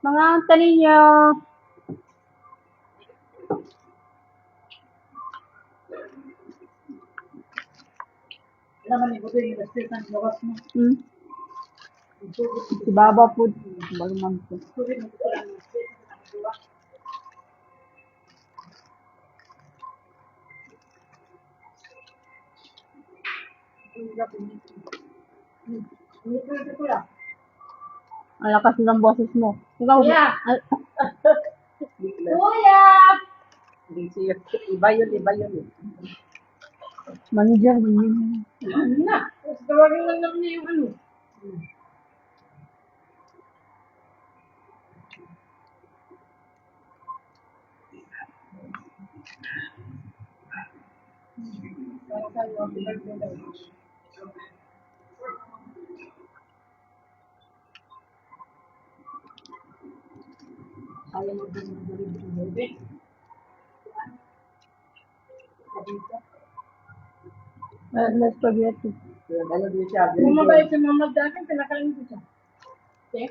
Mga tanin niyo. Naman ito yung respect ng gawas mo. Si Baba po. Balumag po. Ang lakas ng boses mo. Ikaw, Kuya! Kuya! Iba yun. manager mo yun. Ano na? Tawagin lang naman niya yung ano. Ayaw mo din ng bebe. May spaghetti. Ano din siya? Bumabay sa mama dati, pinakain ko siya. Okay?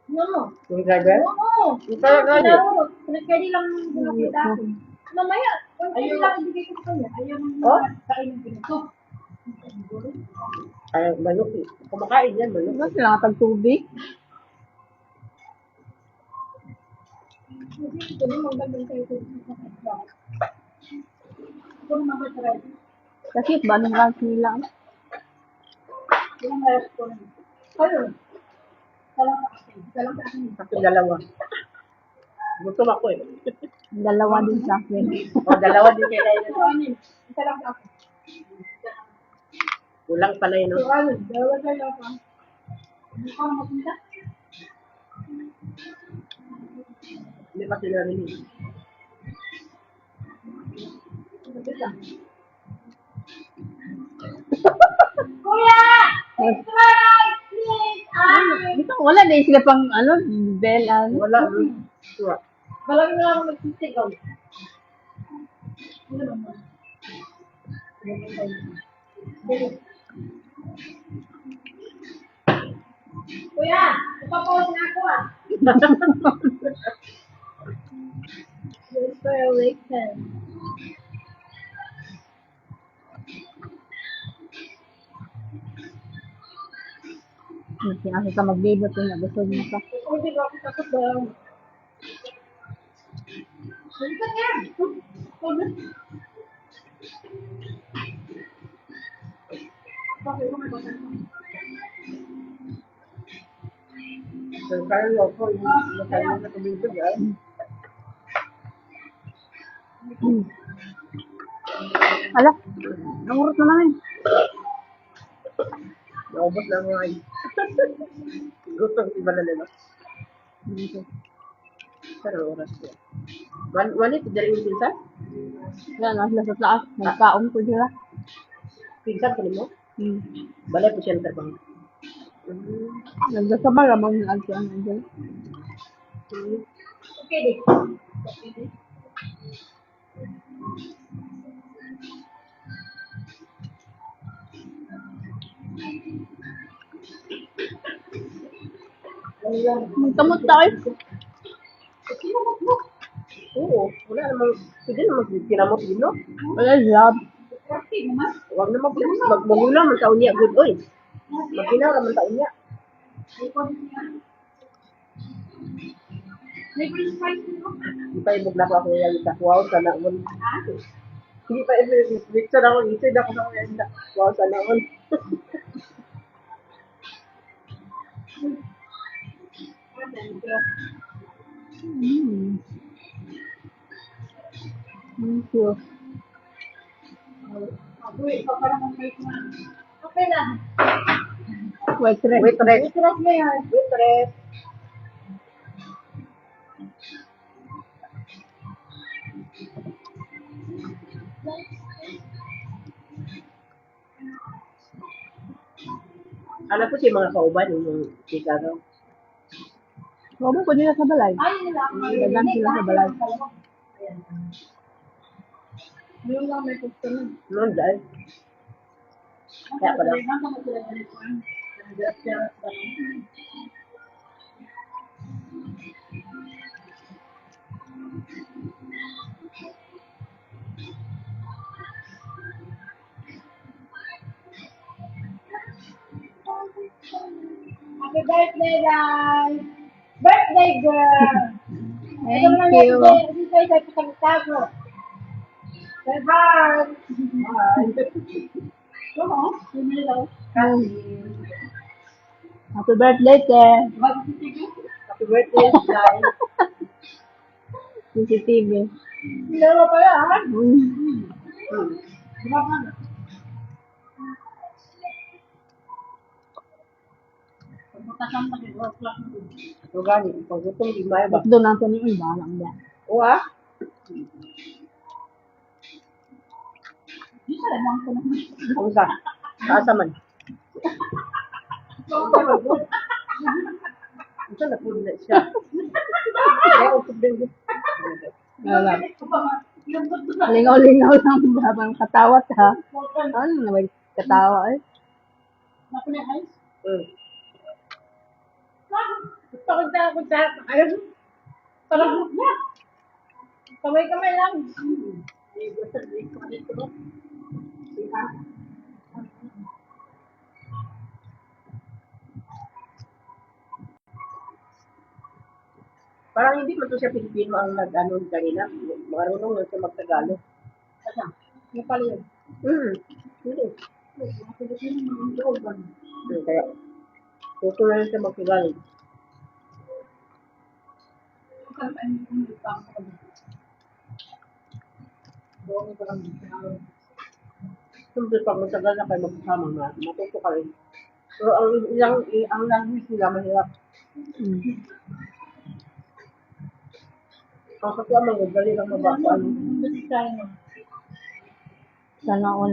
No. Yung driver? Oo. Yung talaga niya. Pinagkadi lang yung dati. Mamaya, kung kadi lang ibigay ko sa kanya, ayaw mo kainin ko nito. Ay, manok eh. Kumakain yan, manok. Ano sila tag-tubig? Ito din magandang kayo sa kung mamatry. Kasi ba nung lunch nila? Yung mayroon ko na. Kayo. Salang sa akin. Kasi dalawa. Gutom ako eh. Dalawa din sa akin. Dalawa din kaya yun. So, ano? Isa lang sa akin. Kulang pala yun. So, ano? Dalawa kayo pa. Hindi ko mapunta. Hindi pa sila rin eh. Kuya! Subscribe, please! Ito, wala din sila pang bell, Wala. Sure. Malaki na lang magsisigaw. Kuya, ipapause na ako ah. Whisper awaken. Kasi ka magbibot yung nabusog mo ka. Hindi ko ako takot ba? Salitan yan. Bakit ko may basan mo? So, kaya yung ako, yung kaya na kumibig ay. Ala, nangurot na namin. Naubos na mga ay. Gutom iba na nila. Pero oras ko. Wanit, dari yung pinsan? Yan, nasa sa taas. Nagkaon ko sila. Pinsan ko mo? Balay po siya bang. Nagdasabay lamang yung alkian. Okay, di. Magkamot tayo. Oo, wala namang, pwede namang kinamot din, no? Wala job. Okay, naman. Huwag naman po, magmula man taon niya, good oy. Maginaw naman taon niya. May french fries mo? Hindi pa ibog na pa ako yung wow, sana mo. Hindi pa picture ako, isip ako sa mga wow, sana mo. Thank you. Okay na. Waitress. Waitress. Waitress mo yan. Waitress. Ano po si mga kauban yung Chicago? Huwag ko nila sa balay. Ay, nila. Dagan sila sa balay. Yung lang may customer. Noon dahil. Kaya pala. Happy birthday, guys! Birthday girl! Ito Thank naman you. birthday. Ito ay pagkagtago. Say bye! Oo, hindi daw. Happy birthday, Te. Happy birthday, guys. CCTV. Dalawa pa yan. So, gani, pag gutom, di maya ba? Doon natin yung iba. Alam yan. Oo, ah? Ang sa? Kaasa man? Ang sa na food na siya. Kaya usap din ko. Wala. Lingaw-lingaw lang ba? Parang katawat, ha? Ano na ba? Katawa, eh. Kamay-kamay lang. Parang hindi man to siya Pilipino ang nag-ano kanina. Marunong lang siya mag-Tagalog. Nepal yun. Hindi. Kaya, tuto na lang siya mag-Tagalog. Siyempre, pag matagal na kayo magkasama na, matuto ka rin. Pero ang language nila mahirap. Ang kapwa mga dali lang mabasa. Sana ako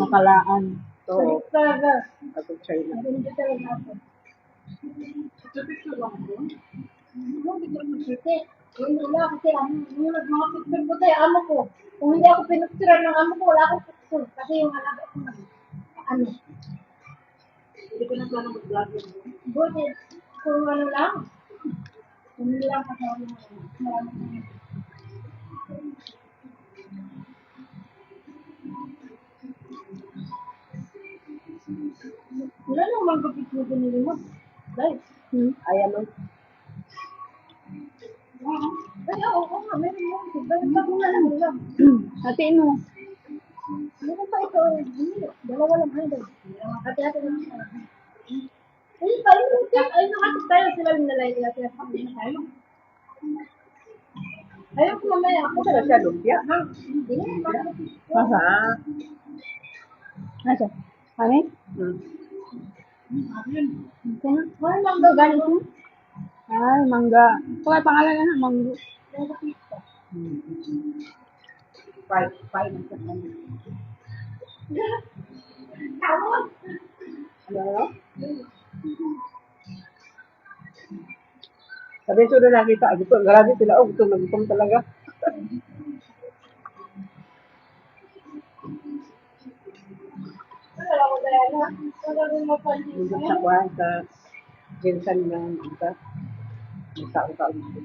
nakalaan. Oo, Talaga. at China. Hindi talaga ako. Hindi ko magsuti. Hindi wala kasi mga picture ko tayo amo ko. Kung hindi ako pinupicturean ng amo ko, wala akong picture. Kasi yung alaga ko ano. Hindi ko na plano mag-vlog yun. Buti, kung ano lang. Kung hindi lang kasi ako marami. Wala nang mag-picture ko nila mo. Guys. Ayan mo. Ay, oo nga, meron mo. Balik ako na lang. Hatiin mo. Meron pa ito. Dalawa lang ay. Hati-hati lang. Ay, tayo yung tip. Ay, nakatip tayo. Sila yung nalay nila. Kaya kami na tayo. Ayun ko mamaya. Ako Ano na siya, lumpia? Hindi. Masa? Ah. Asa? Kami? Ay, mangga ganito. Ay, mangga. Ito ay pangalan na, mangga. Five na siya. Tawag. Ano? Sabi ko na nakita, gusto, grabe sila, oh, gusto, nagutom talaga. Ano ako dahil na? Ano rin mapansin Nandun ko. sa kuhan, sa Jensen ng isa. Nagtao-tao dito.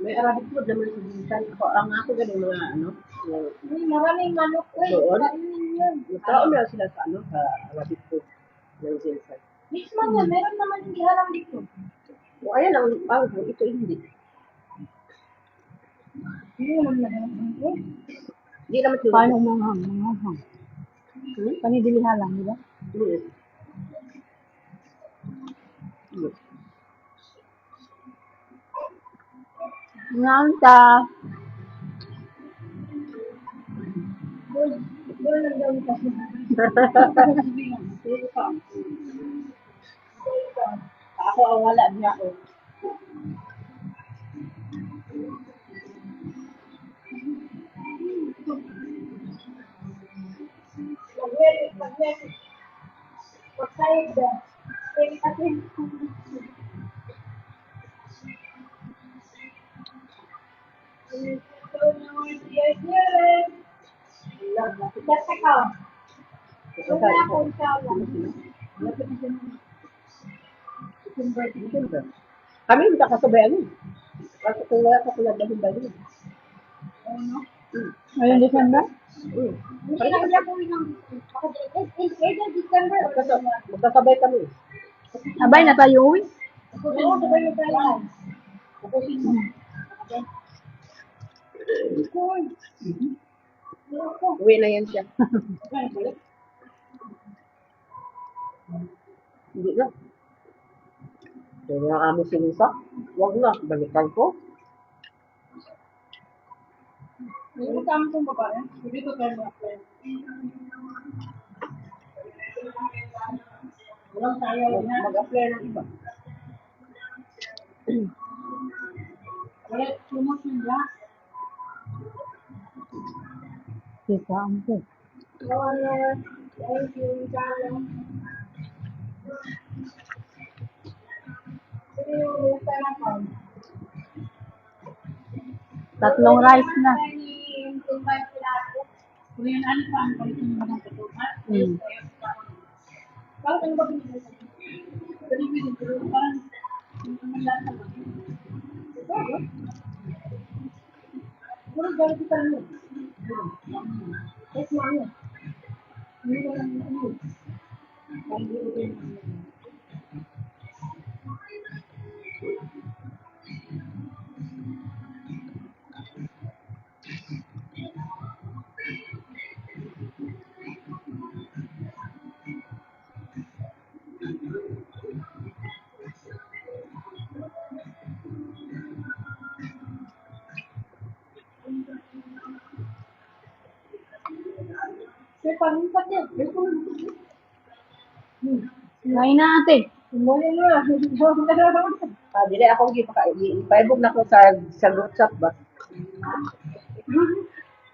May Arabic food naman sa Jensen. Ako ganun mga ano. Ay, maraming manok. Uy, Doon? kainin yun. Nagtao na sila sa ano, sa Arabic food ng Jensen. Next month yan, meron naman yung ihalang dito. O ayan ang pangko, ito hindi. Hindi naman na meron. Hindi naman sila. Paano manghang? Panidilihan lang, di ba? Yes. Yes. Nanta. Doon lang daw kasi. Ako ang wala niya ako. Outside the stay kasi. That's account. Wala ako siya lang. December. Kami hindi kakasabay ano. Kasi kung wala ka pala dahil ba yun. Ngayon December? Hindi na wala ko ng either December or Magkasabay kami. Abay na tayo uwi. Oo, sabay na tayo. Uwi na yan siya. Hindi na. Kaya na kami sinusak. Huwag na. Balikan ko. Hindi kami itong babae. Dito tayo mag-apply. Walang tayo na. Mag-apply ng iba. Wala, sumot nila. Kita ang po. Thank you, darling. Tatlong rice na. Kung yun, ano pa ang balikin mo ng patukan? Bakit ano ba pinili? Pinili, pero parang hindi naman lahat naman. Siguro galit kita rin yun. Yes, mami. Hindi ko lang yun. Hindi ko rin. Saya pangkat ya. Ngayon na ate. Semuanya lah. Dili ako ipaibog na ko sa group chat ba.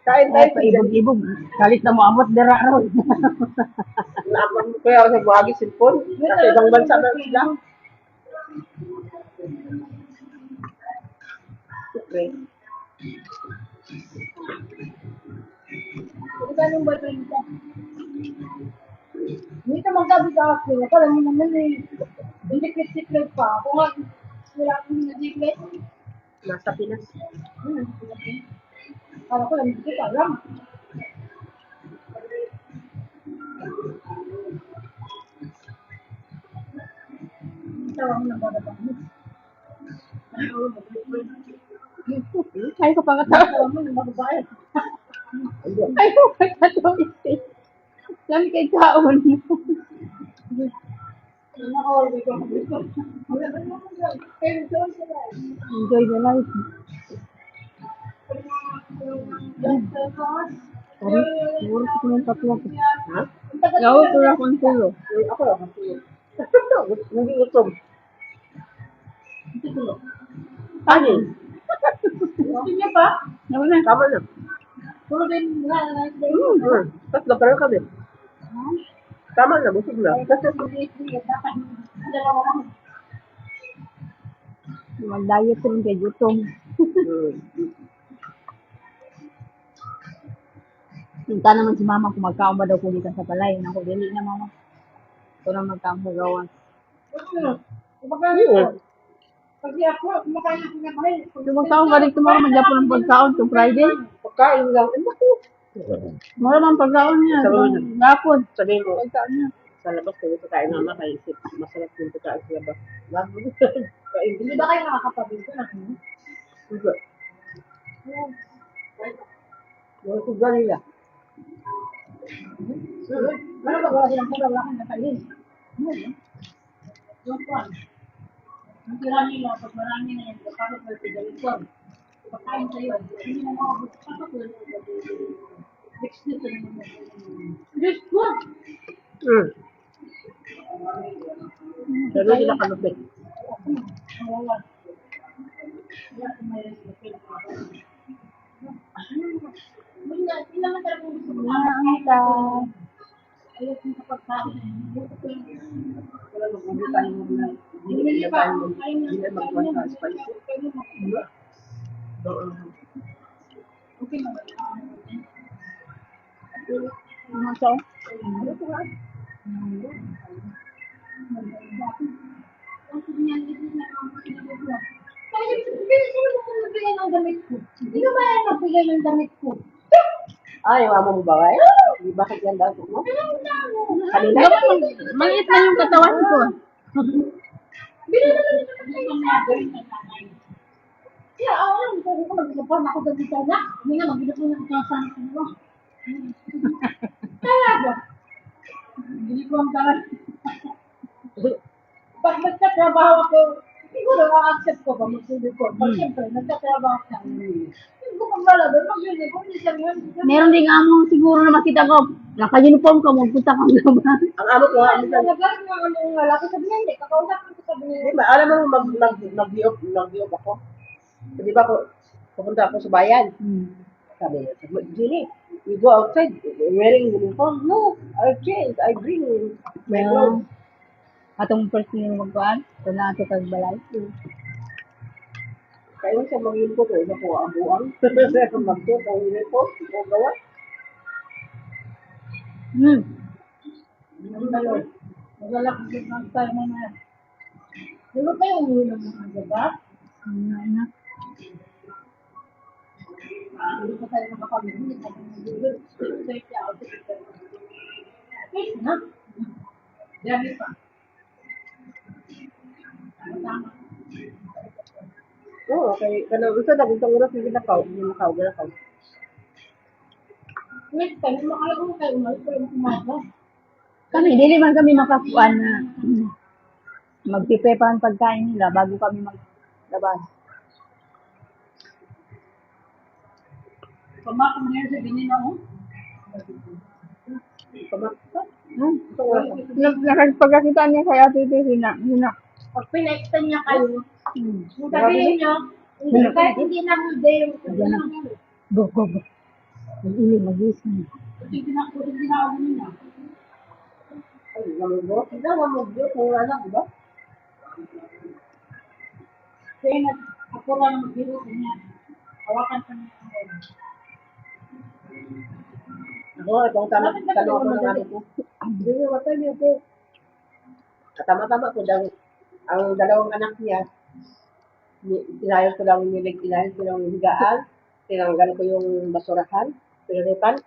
Kain tayo Ay, paibog-ibog. Kalit na mo amot dira ron. Naman ko kaya sa buhagi cellphone. Kasi ibang bansa na sila. Okay. Kita nung boyfriend ka. Hindi ka magsabi sa akin. Alam mo naman eh. Hindi secret pa. Kung nga wala akong na-secret. Nasa Pinas. Alam ko lang, hindi kita alam. Tawa mo ng bababang mo. Ay, ko pa katawa. Tawa mo ng bababae. Ay, ko pa katawa. Lami kay kaon. Naka-order ko. Wala ba naman lang. Pero doon sila. Enjoy the life. Sorry, siguro ko yung tatlo ko. Ha? Yaw, tura ko ang tulo. Ako lang. Hindi gutom. Kanin. Gusto niya pa? Yaw na. Tama na. Puro din na. Tatlo pa rin kami. Tama na, busog na. Dapat dalawa lang. Mag-diet rin kay gutom. Punta naman si mama kung magkaon ba daw kulitan sa palay. Ako, dili na mama. Ito na magkaon sa gawan. Pag ako, kumakain ako ng bahay. Kung magkaon ka rin tomorrow, magyapon ng pagkaon to Friday. Pagkain lang. Mura man pagkaon niya. Gapon. Sabihin mo, Pagkaon niya. sa labas kayo pagkain mama kay isip. Masarap yung pagkain sa labas. Kain Hindi ba kayo nakakapabili na? Diba? Yung kuga nila. Ano ba gawa silang pura? Wala kang nakain. Yung kwan. Ang tira nila, pag marami na yan, kapag may pigalikon. Pagkain sa'yo, hindi mo makabot. Kapag may next dito naman. Just what? Pero nila kalupit. Wala. Wala kung may respect. Hindi naman talagang gusto mo. Ang Ayaw kong kapagkain. Wala mag-uwi tayo na hindi na tayo hindi na magkwanta spicy. Doon. Okay na. Ano siya? Ano ko nga? Sino mo kung nagbigay ng damit ko? Sino ba yung nagbigay ng damit ko? Ay, yung amo mo ba? Ay, bakit yan daw mo? Kanina? Maliit na yung katawan ko. Binili naman ito ng nanay. Kaya ako, sabi ko, mag-isapon ako doon sa anak. Hindi nga, mag-isapon ako sa anak ko. Talaga. Hindi ko ang tawag. Pag nagtatrabaho ako, siguro ma-accept ko ba mag-silip ko. Pag siyempre, nagtatrabaho ka. Hindi ko pag-wala doon, mag-silip ko. Hindi siya yun. Meron ding amo siguro na makita ko. Naka-uniform ka, magpunta kang laban. Ang amo ko nga, minsan, Talaga, yung ano yung lalaki, sabi niya, hindi, kakausap ko sabi niya. di ba, alam mo, mag-diop ako. Di ba, pupunta ako sa bayan. Sabi niya, Jenny, we go outside wearing uniform. No, I change. I bring my clothes. Atong first nyo magkuhan, ito na ito kagbalay. Kaya sa mga uniform, ito po ang buwang. Mag-suot ang uniform, ito gawa. Ano ba yun? Magalak ng tayo na yan. Di ba kayo umuwi ng mga diba? Hindi pa tayo nakapamili. Hindi tayo nag-ibig. Straight out. Okay na. Dami pa. Tama. Oo, okay. Kanang isa na, gusto oras yung ginakaw. Next time, makalago mo kayo. Umalis ko yung kumaga. Kami, hindi man kami makakuan na magpiprepare ang pagkain nila bago kami maglabas. Pamako mo na yun sa binina mo. Pamakta. Ito oras. Nakagpagkakita niya kay Ate Titi na. Pag pina-extend niya kayo, kung sabihin niyo, kahit hindi na mo day, Go. Mag-ilig, mag-isip. kasi ginagawa nila. Ay, namugbo. Ikaw, namugbo. Kung wala, di ba? Kaya ako lang mag-biro ko niya. Hawakan pa niya ang head. Ako, itong tanong ako ng ano ko. Hindi mo matay niyo po. Tama-tama ko daw. Ang dalawang anak niya, inayos ko lang yung higaan, tinanggal ko yung basurahan, pinalitan.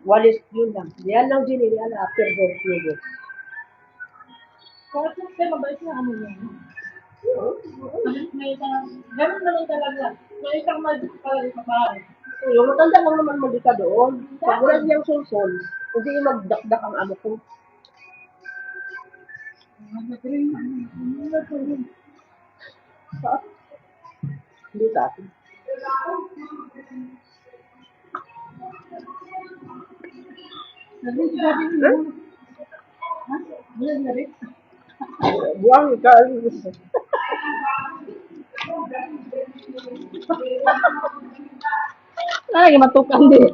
Walis yun lang. Diyan lang din, yan after birth yun. Kaya siya mabait na ano niya. Ganun na lang talaga. May isang magic pala sa bahay. Yung matanda lang naman magdika doon. Pag wala niyang sulsol, hindi yung magdakdak ang amo ko. Hindi sa akin. Buang ka. Lagi matukang din.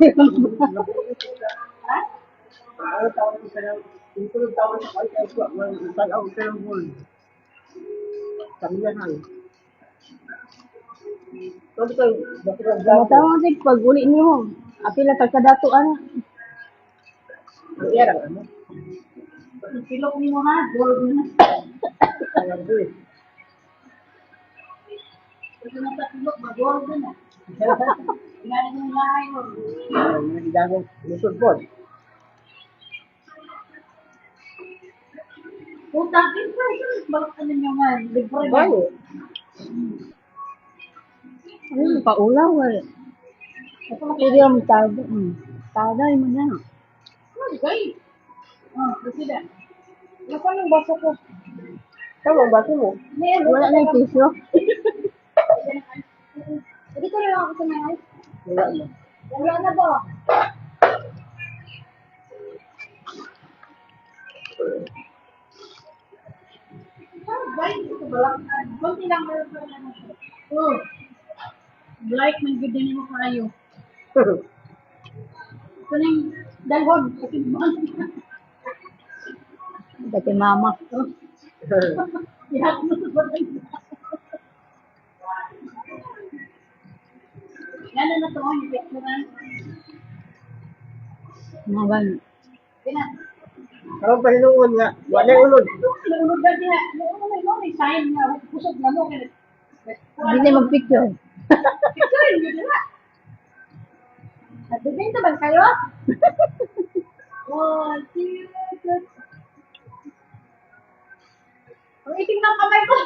Ano tawag ko sa yung tulog tawag sa kanya ko, mag-tag-aw ko ng bull. Sabi niya hang. Sabi ko, bakit ang gato? Matawag din pag uli niyo. Apila tagkadato ana. Ang erang ano? Pilok ni mo ha, gold na. Alam ko eh. Kasi nasa pilok, mag-gold na. Pinali mo yung lahay mo. Nagigagong lusod po. Kung tapin pa, bakit ano nyo nga, libre na. Bayo. Ano paulaw eh. Pwede yung tada. Tada mo na. Okay. President. Nasaan yung baso ko? Tama ang baso mo? Wala na yung tissue. Hindi ko lang ako sa mga Wala na. Wala na ba? Ito ba lang? Kunti lang meron pa lang ako. Oh. Like, may good din mo kayo. Ito na yung dalhon. Kasi Dati mama. Iyak mo sa barangay. Yan na to, yung picture. Mga ganun. Yan. Karon pa hinuon nga, wala ulod. Naunod na din. Naunod na yun. May sign na. Pusog na mo. Hindi na mag-picture. Picture yun. Yun na. Nagbibenta ba kayo? Oh, cute. Ang iting ng kamay ko.